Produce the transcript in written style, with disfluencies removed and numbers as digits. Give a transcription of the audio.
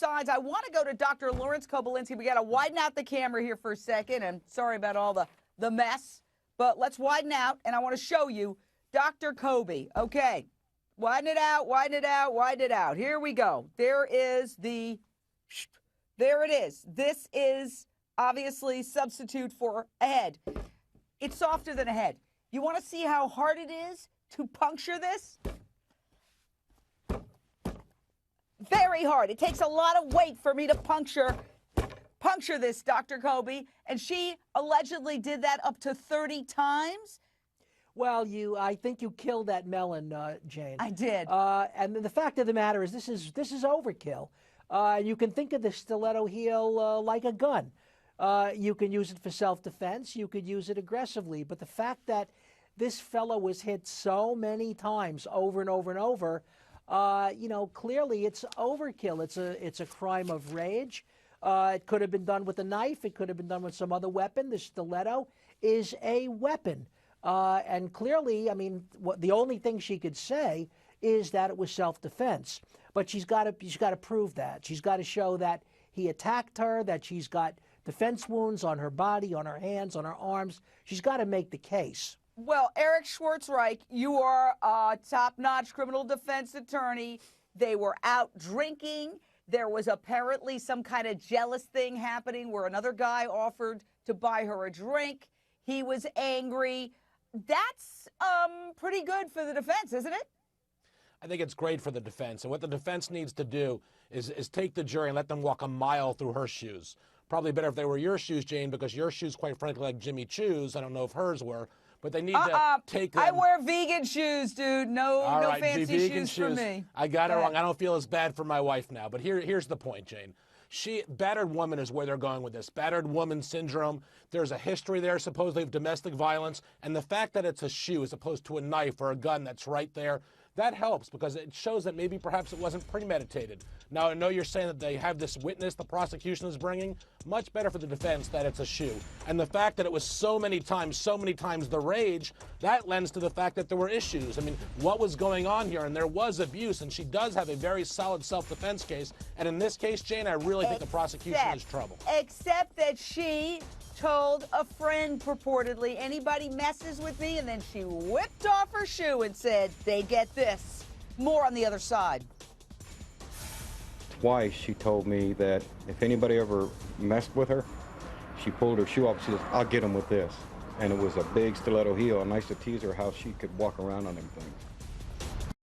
sides. I want to go to Dr. Lawrence Kobalinski. We got to widen out the camera here for a second, and sorry about all the mess, but let's widen out, and I want to show you Dr. Kobe. Okay, widen it out, widen it out, widen it out. Here we go. There it is. This is obviously substitute for a head. It's softer than a head. You want to see how hard it is to puncture this? Very hard. It takes a lot of weight for me to puncture this, Dr. Kobe. And she allegedly did that up to 30 times. Well, I think you killed that melon, Jane. I did. And the fact of the matter is, this is overkill. You can think of the stiletto heel like a gun. You can use it for self-defense. You could use it aggressively. But the fact that this fellow was hit so many times over and over and over, clearly it's overkill. It's a crime of rage. It could have been done with a knife. It could have been done with some other weapon. The stiletto is a weapon. And clearly, I mean, the only thing she could say is that it was self-defense. But she's got to prove that. She's got to show that he attacked her, that she's got defense wounds on her body, on her hands, on her arms. She's got to make the case. Well, Eric Schwartzreich, you are a top-notch criminal defense attorney. They were out drinking. There was apparently some kind of jealous thing happening where another guy offered to buy her a drink. He was angry. That's pretty good for the defense, isn't it? I think it's great for the defense. And what the defense needs to do is take the jury and let them walk a mile through her shoes. Probably better if they were your shoes, Jane, because your shoes, quite frankly, like Jimmy Choo's. I don't know if hers were. But they need to take them. I wear vegan shoes, dude. No fancy shoes for me. I got it wrong. I don't feel as bad for my wife now. But here's the point, Jane. Battered woman is where they're going with this. Battered woman syndrome. There's a history there, supposedly, of domestic violence. And the fact that it's a shoe as opposed to a knife or a gun that's right there, that helps because it shows that maybe perhaps it wasn't premeditated. Now, I know you're saying that they have this witness the prosecution is bringing. Much better for the defense that it's a shoe. And the fact that it was so many times the rage, that lends to the fact that there were issues. I mean, what was going on here? And there was abuse, and she does have a very solid self-defense case. And in this case, Jane, I really think the prosecution is trouble. Except that she told a friend purportedly, anybody messes with me, and then she whipped off her shoe and said, they get this. More on the other side. Twice she told me that if anybody ever messed with her, she pulled her shoe off. She says, I'll get them with this. And it was a big stiletto heel, and I used to tease her how she could walk around on them things.